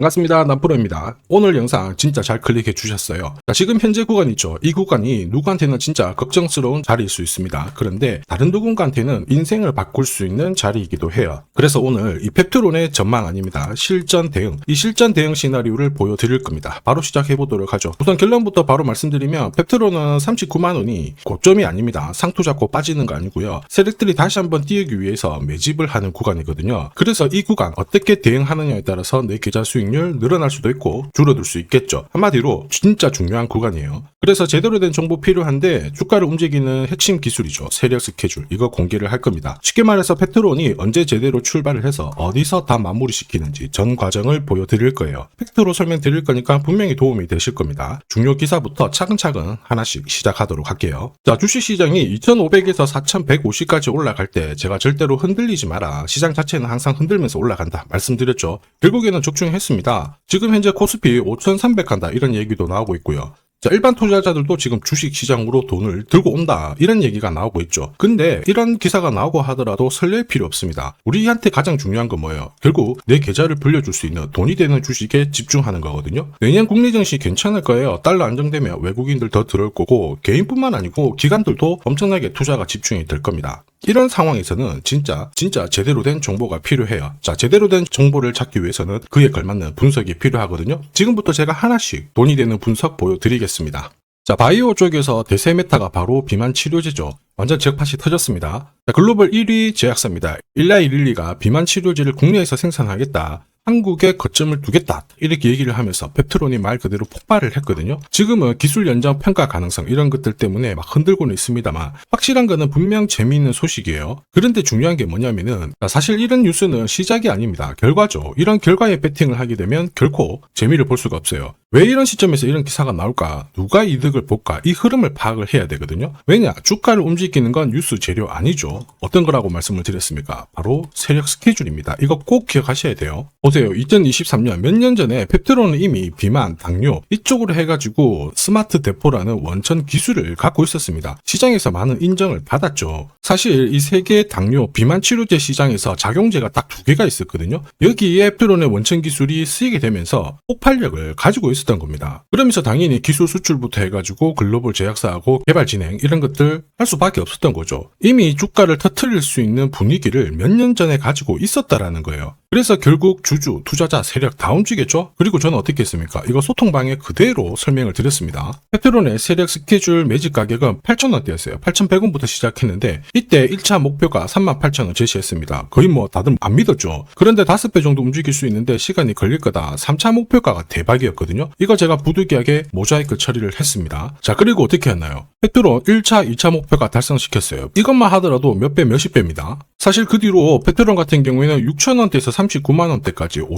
반갑습니다. 남프로입니다. 오늘 영상 진짜 잘 클릭해 주셨어요. 자, 지금 현재 구간 있죠. 이 구간이 누구한테는 진짜 걱정스러운 자리일 수 있습니다. 그런데 다른 누군가한테는 인생을 바꿀 수 있는 자리이기도 해요. 그래서 오늘 이 펩트론의 전망 아닙니다. 실전 대응. 이 실전 대응 시나리오를 보여드릴 겁니다. 바로 시작해 보도록 하죠. 우선 결론부터 바로 말씀드리면 펩트론은 39만원이 고점이 아닙니다. 상투 잡고 빠지는 거 아니고요. 세력들이 다시 한번 뛰기 위해서 매집을 하는 구간이거든요. 그래서 이 구간 어떻게 대응하느냐에 따라서 내 계좌 수익 늘어날 수도 있고 줄어들 수 있겠죠. 한마디로 진짜 중요한 구간이에요. 그래서 제대로 된 정보 필요한데 주가를 움직이는 핵심 기술이죠. 세력 스케줄. 이거 공개를 할 겁니다. 쉽게 말해서 펩트론이 언제 제대로 출발을 해서 어디서 다 마무리시키는지 전 과정을 보여드릴 거예요. 팩트로 설명드릴 거니까 분명히 도움이 되실 겁니다. 중요 기사부터 차근차근 하나씩 시작하도록 할게요. 자, 주식시장이 2500에서 4150까지 올라갈 때 제가 절대로 흔들리지 마라. 시장 자체는 항상 흔들면서 올라간다. 말씀드렸죠. 결국에는 적중했습니다. 지금 현재 코스피 5300 간다 이런 얘기도 나오고 있고요. 자, 일반 투자자들도 지금 주식시장으로 돈을 들고 온다 이런 얘기가 나오고 있죠. 근데 이런 기사가 나오고 하더라도 설렐 필요 없습니다. 우리한테 가장 중요한 건 뭐예요? 결국 내 계좌를 불려줄 수 있는 돈이 되는 주식에 집중하는 거거든요. 내년 국내 증시 괜찮을 거예요. 달러 안정되면 외국인들 더 들어올 거고 개인뿐만 아니고 기관들도 엄청나게 투자가 집중이 될 겁니다. 이런 상황에서는 진짜 제대로 된 정보가 필요해요. 자, 제대로 된 정보를 찾기 위해서는 그에 걸맞는 분석이 필요하거든요. 지금부터 제가 하나씩 돈이 되는 분석 보여드리겠습니다. 자, 바이오 쪽에서 대세 메타가 바로 비만 치료제죠. 완전 잭팟이 터졌습니다. 자, 글로벌 1위 제약사입니다. 일라이릴리가 비만 치료제를 국내에서 생산하겠다. 한국에 거점을 두겠다 이렇게 얘기를 하면서 펩트론이 말 그대로 폭발을 했거든요. 지금은 기술 연장 평가 가능성 이런 것들 때문에 막 흔들고는 있습니다만 확실한 거는 분명 재미있는 소식이에요. 그런데 중요한 게 뭐냐면은 사실 이런 뉴스는 시작이 아닙니다. 결과죠. 이런 결과에 배팅을 하게 되면 결코 재미를 볼 수가 없어요. 왜 이런 시점에서 이런 기사가 나올까? 누가 이득을 볼까? 이 흐름을 파악을 해야 되거든요. 왜냐? 주가를 움직이는 건 뉴스 재료 아니죠. 어떤 거라고 말씀을 드렸습니까? 바로 세력 스케줄입니다. 이거 꼭 기억하셔야 돼요. 보세요. 2023년 몇 년 전에 펩트론은 이미 비만, 당뇨 이쪽으로 해가지고 스마트 대포라는 원천 기술을 갖고 있었습니다. 시장에서 많은 인정을 받았죠. 사실 이 세계 당뇨, 비만 치료제 시장에서 작용제가 딱 두 개가 있었거든요. 여기에 펩트론의 원천 기술이 쓰이게 되면서 폭발력을 가지고 있었던 겁니다. 그러면서 당연히 기술 수출부터 해가지고 글로벌 제약사하고 개발 진행 이런 것들 할 수밖에 없었던 거죠. 이미 주가를 터트릴 수 있는 분위기를 몇 년 전에 가지고 있었다라는 거예요. 그래서 결국 주주, 투자자, 세력 다 움직였죠? 그리고 저는 어떻게 했습니까? 이거 소통방에 그대로 설명을 드렸습니다. 펩트론의 세력 스케줄 매집 가격은 8,000원대였어요. 8,100원부터 시작했는데 이때 1차 목표가 38,000원 제시했습니다. 거의 뭐 다들 안 믿었죠? 그런데 5배 정도 움직일 수 있는데 시간이 걸릴 거다. 3차 목표가가 대박이었거든요. 이거 제가 부득이하게 모자이크 처리를 했습니다. 자, 그리고 어떻게 했나요? 펩트론 1차, 2차 목표가 달성시켰어요. 이것만 하더라도 몇 배, 몇십 배입니다. 사실 그 뒤로 펩트론 같은 경우에는 6,000원대에서 39만원대까지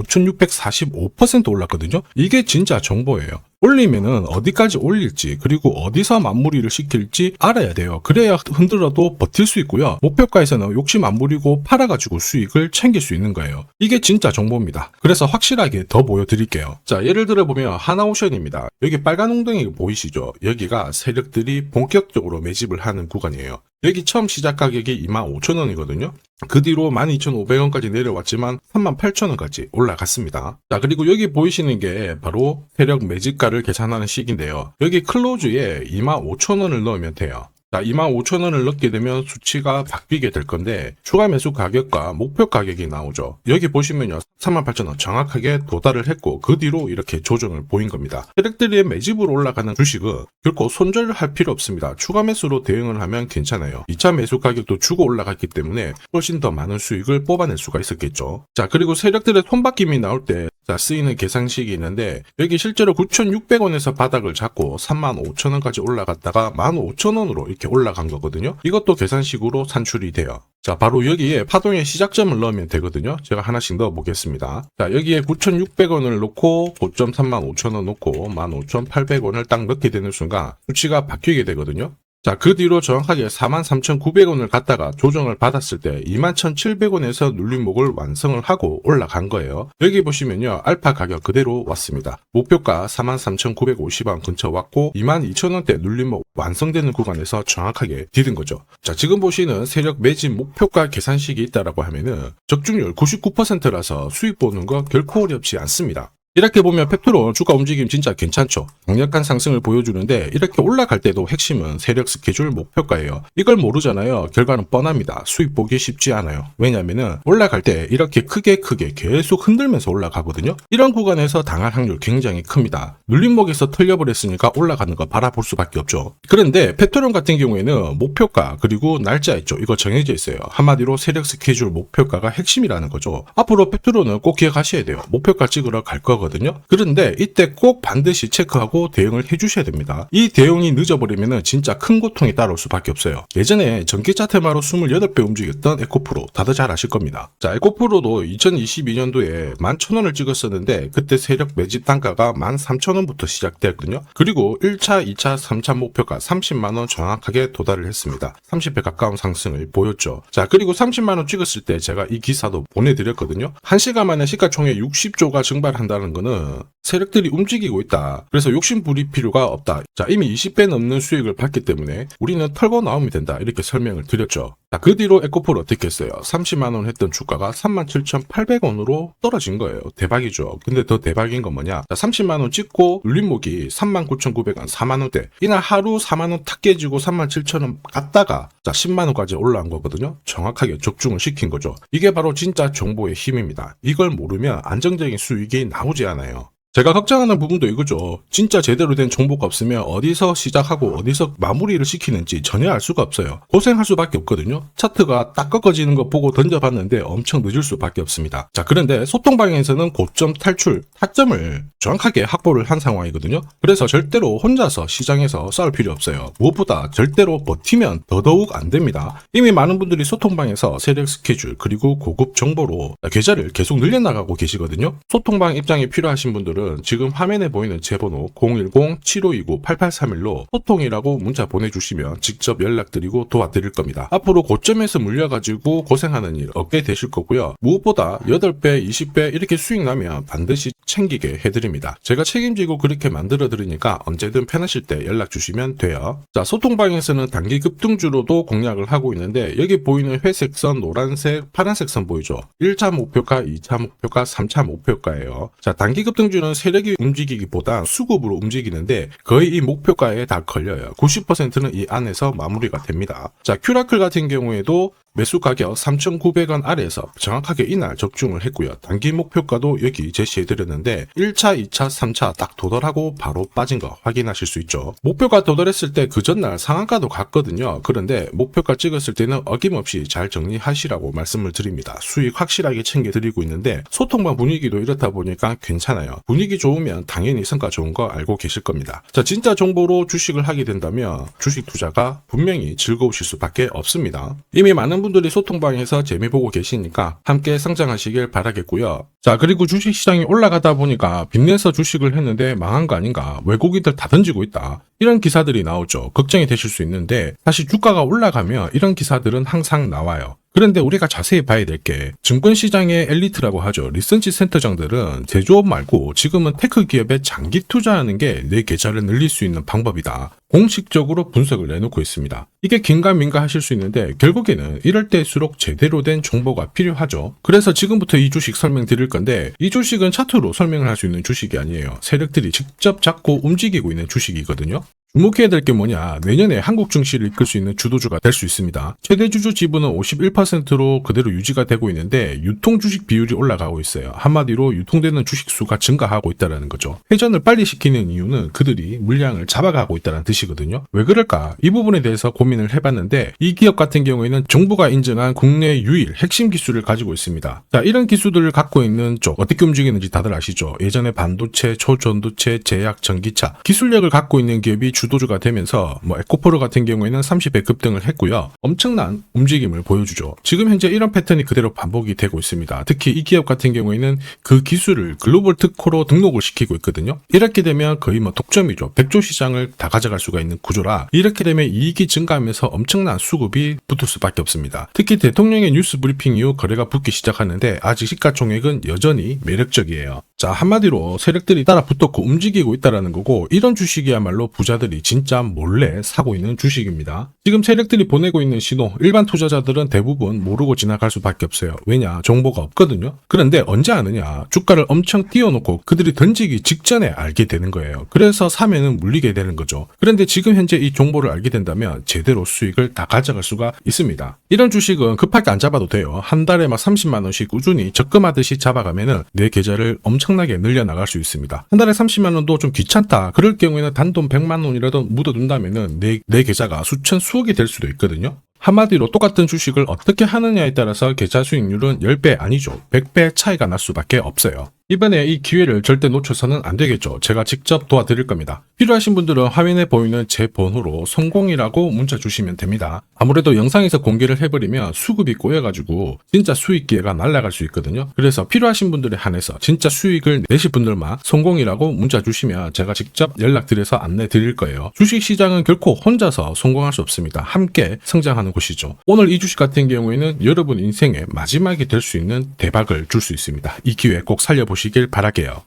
5,645% 올랐거든요. 이게 진짜 정보예요. 올리면은 어디까지 올릴지 그리고 어디서 마무리를 시킬지 알아야 돼요. 그래야 흔들어도 버틸 수 있고요. 목표가에서는 욕심 안 부리고 팔아가지고 수익을 챙길 수 있는 거예요. 이게 진짜 정보입니다. 그래서 확실하게 더 보여드릴게요. 자, 예를 들어 보면 하나오션입니다. 여기 빨간 웅덩이 보이시죠? 여기가 세력들이 본격적으로 매집을 하는 구간이에요. 여기 처음 시작 가격이 25,000원이거든요. 그 뒤로 12,500원까지 내려왔지만 38,000원까지 올라갔습니다. 자, 그리고 여기 보이시는 게 바로 세력 매집가를 계산하는 식인데요. 여기 클로즈에 25,000원을 넣으면 돼요. 자, 25,000원을 넣게 되면 수치가 바뀌게 될 건데 추가 매수 가격과 목표 가격이 나오죠. 여기 보시면요. 38,000원 정확하게 도달을 했고 그 뒤로 이렇게 조정을 보인 겁니다. 세력들이 매집으로 올라가는 주식은 결코 손절할 필요 없습니다. 추가 매수로 대응을 하면 괜찮아요. 2차 매수 가격도 주고 올라갔기 때문에 훨씬 더 많은 수익을 뽑아낼 수가 있었겠죠. 자, 그리고 세력들의 손바뀜이 나올 때 쓰이는 계산식이 있는데 여기 실제로 9,600원에서 바닥을 잡고 35,000원까지 올라갔다가 15,000원으로 이렇게 올라간 거거든요. 이것도 계산식으로 산출이 돼요. 자, 바로 여기에 파동의 시작점을 넣으면 되거든요. 제가 하나씩 넣어 보겠습니다. 자, 여기에 9,600원을 놓고 고점 35,000원 놓고 15,800원을 딱 넣게 되는 순간 수치가 바뀌게 되거든요. 자, 그 뒤로 정확하게 43,900원을 갖다가 조정을 받았을 때 21,700원에서 눌림목을 완성을 하고 올라간 거예요. 여기 보시면요. 알파 가격 그대로 왔습니다. 목표가 43,950원 근처 왔고 22,000원대 눌림목 완성되는 구간에서 정확하게 디딘 거죠. 자, 지금 보시는 세력 매집 목표가 계산식이 있다라고 하면은 적중률 99%라서 수익 보는 거 결코 어렵지 않습니다. 이렇게 보면 펩트론 주가 움직임 진짜 괜찮죠. 강력한 상승을 보여주는데 이렇게 올라갈 때도 핵심은 세력 스케줄 목표가예요. 이걸 모르잖아요. 결과는 뻔합니다. 수익 보기 쉽지 않아요. 왜냐면은 올라갈 때 이렇게 크게 계속 흔들면서 올라가거든요. 이런 구간에서 당할 확률 굉장히 큽니다. 눌림목에서 털려버렸으니까 올라가는 거 바라볼 수밖에 없죠. 그런데 펩트론 같은 경우에는 목표가 그리고 날짜 있죠. 이거 정해져 있어요. 한마디로 세력 스케줄 목표가가 핵심이라는 거죠. 앞으로 펩트론은 꼭 기억하셔야 돼요. 목표가 찍으러 갈 거거든요. 그런데 이때 꼭 반드시 체크하고 대응을 해주셔야 됩니다. 이 대응이 늦어버리면 진짜 큰 고통이 따라올 수밖에 없어요. 예전에 전기차 테마로 28배 움직였던 에코프로 다들 잘 아실 겁니다. 자, 에코프로도 2022년도에 11,000원을 찍었었는데 그때 세력 매집 단가가 13,000원부터 시작되었거든요. 그리고 1차, 2차, 3차 목표가 30만원 정확하게 도달을 했습니다. 30배 가까운 상승을 보였죠. 자, 그리고 30만원 찍었을 때 제가 이 기사도 보내드렸거든요. 1시간 만에 시가총액 60조가 증발한다는 거는 세력들이 움직이고 있다. 그래서 욕심 부릴 필요가 없다. 자, 이미 20배 넘는 수익을 봤기 때문에 우리는 털고 나오면 된다. 이렇게 설명을 드렸죠. 자, 그 뒤로 에코프로 어떻게 했어요? 30만원 했던 주가가 37,800원으로 떨어진 거예요. 대박이죠. 근데 더 대박인 건 뭐냐? 자, 30만원 찍고 눌림목이 39,900원, 4만원대. 이날 하루 4만원 탁 깨지고 37,000원 갔다가 자, 10만원까지 올라온 거거든요. 정확하게 적중을 시킨 거죠. 이게 바로 진짜 정보의 힘입니다. 이걸 모르면 안정적인 수익이 나오지 않아요. 제가 걱정하는 부분도 이거죠. 진짜 제대로 된 정보가 없으면 어디서 시작하고 어디서 마무리를 시키는지 전혀 알 수가 없어요. 고생할 수밖에 없거든요. 차트가 딱 꺾어지는 거 보고 던져봤는데 엄청 늦을 수밖에 없습니다. 자, 그런데 소통방에서는 고점 탈출, 타점을 정확하게 확보를 한 상황이거든요. 그래서 절대로 혼자서 시장에서 싸울 필요 없어요. 무엇보다 절대로 버티면 더더욱 안 됩니다. 이미 많은 분들이 소통방에서 세력 스케줄 그리고 고급 정보로 계좌를 계속 늘려나가고 계시거든요. 소통방 입장이 필요하신 분들은 지금 화면에 보이는 제 번호 010-7529-8831로 소통이라고 문자 보내주시면 직접 연락드리고 도와드릴 겁니다. 앞으로 고점에서 물려가지고 고생하는 일 없게 되실 거고요. 무엇보다 8배, 20배 이렇게 수익 나면 반드시 챙기게 해드립니다. 제가 책임지고 그렇게 만들어 드리니까 언제든 편하실 때 연락 주시면 돼요. 자, 소통방에서는 단기 급등주로도 공략을 하고 있는데 여기 보이는 회색 선, 노란색, 파란색 선 보이죠? 1차 목표가, 2차 목표가, 3차 목표가예요. 자, 단기 급등주는 세력이 움직이기보다 수급으로 움직이는데 거의 이 목표가에 다 걸려요. 90%는 이 안에서 마무리가 됩니다. 자, 큐라클 같은 경우에도 매수 가격 3,900원 아래에서 정확하게 이날 적중을 했고요. 단기 목표가도 여기 제시해드렸는데 1차, 2차, 3차 딱 도달하고 바로 빠진 거 확인하실 수 있죠. 목표가 도달했을 때 그 전날 상한가도 갔거든요. 그런데 목표가 찍었을 때는 어김없이 잘 정리하시라고 말씀을 드립니다. 수익 확실하게 챙겨드리고 있는데 소통방 분위기도 이렇다 보니까 괜찮아요. 분위기 좋으면 당연히 성과 좋은 거 알고 계실 겁니다. 자, 진짜 정보로 주식을 하게 된다면 주식 투자가 분명히 즐거우실 수밖에 없습니다. 이미 많은 분들이 소통방에서 재미 보고 계시니까 함께 성장하시길 바라겠고요. 자, 그리고 주식시장이 올라가다 보니까 빚내서 주식을 했는데 망한 거 아닌가, 외국인들 다 던지고 있다, 이런 기사들이 나오죠. 걱정이 되실 수 있는데 사실 주가가 올라가면 이런 기사들은 항상 나와요. 그런데 우리가 자세히 봐야 될 게 증권시장의 엘리트라고 하죠. 리서치 센터장들은 제조업 말고 지금은 테크 기업에 장기 투자하는 게 내 계좌를 늘릴 수 있는 방법이다. 공식적으로 분석을 내놓고 있습니다. 이게 긴가민가 하실 수 있는데 결국에는 이럴 때일수록 제대로 된 정보가 필요하죠. 그래서 지금부터 이 주식 설명드릴 건데 이 주식은 차트로 설명을 할 수 있는 주식이 아니에요. 세력들이 직접 잡고 움직이고 있는 주식이거든요. 주목해야 될 게 뭐냐, 내년에 한국 증시를 이끌 수 있는 주도주가 될 수 있습니다. 최대 주주 지분은 51%로 그대로 유지가 되고 있는데 유통 주식 비율이 올라가고 있어요. 한마디로 유통되는 주식 수가 증가하고 있다는 거죠. 회전을 빨리 시키는 이유는 그들이 물량을 잡아가고 있다는 뜻이거든요. 왜 그럴까? 이 부분에 대해서 고민을 해봤는데 이 기업 같은 경우에는 정부가 인정한 국내 유일 핵심 기술을 가지고 있습니다. 자, 이런 기술들을 갖고 있는 쪽 어떻게 움직이는지 다들 아시죠? 예전에 반도체, 초전도체, 제약, 전기차 기술력을 갖고 있는 기업이 주도주가 되면서 에코프로 같은 경우에는 30배 급등을 했고요. 엄청난 움직임을 보여주죠. 지금 현재 이런 패턴이 그대로 반복이 되고 있습니다. 특히 이 기업 같은 경우에는 그 기술을 글로벌 특허로 등록을 시키고 있거든요. 이렇게 되면 거의 독점이죠. 100조 시장을 다 가져갈 수가 있는 구조라 이렇게 되면 이익이 증가하면서 엄청난 수급이 붙을 수밖에 없습니다. 특히 대통령의 뉴스 브리핑 이후 거래가 붙기 시작하는데 아직 시가총액은 여전히 매력적이에요. 자, 한마디로 세력들이 따라 붙었고 움직이고 있다라는 거고, 이런 주식이야말로 부자들이 진짜 몰래 사고 있는 주식입니다. 지금 세력들이 보내고 있는 신호, 일반 투자자들은 대부분 모르고 지나갈 수밖에 없어요. 왜냐? 정보가 없거든요. 그런데 언제 아느냐? 주가를 엄청 띄워놓고 그들이 던지기 직전에 알게 되는 거예요. 그래서 사면은 물리게 되는 거죠. 그런데 지금 현재 이 정보를 알게 된다면 제대로 수익을 다 가져갈 수가 있습니다. 이런 주식은 급하게 안 잡아도 돼요. 한 달에 막 30만 원씩 꾸준히 적금하듯이 잡아가면은 내 계좌를 엄청나게 늘려나갈 수 있습니다. 한 달에 30만 원도 좀 귀찮다. 그럴 경우에는 단돈 100만 원이라도 묻어둔다면은 내 계좌가 수천 수억이 될 수도 있거든요. 한마디로 똑같은 주식을 어떻게 하느냐에 따라서 계좌 수익률은 10배 아니죠. 100배 차이가 날 수밖에 없어요. 이번에 이 기회를 절대 놓쳐서는 안 되겠죠. 제가 직접 도와드릴 겁니다. 필요하신 분들은 화면에 보이는 제 번호로 성공이라고 문자 주시면 됩니다. 아무래도 영상에서 공개를 해버리면 수급이 꼬여가지고 진짜 수익 기회가 날아갈 수 있거든요. 그래서 필요하신 분들에 한해서 진짜 수익을 내실 분들만 성공이라고 문자 주시면 제가 직접 연락드려서 안내 드릴 거예요. 주식시장은 결코 혼자서 성공할 수 없습니다. 함께 성장하는 곳이죠. 오늘 이 주식 같은 경우에는 여러분 인생의 마지막이 될 수 있는 대박을 줄 수 있습니다. 이 기회 꼭 살려보시길 바랄게요.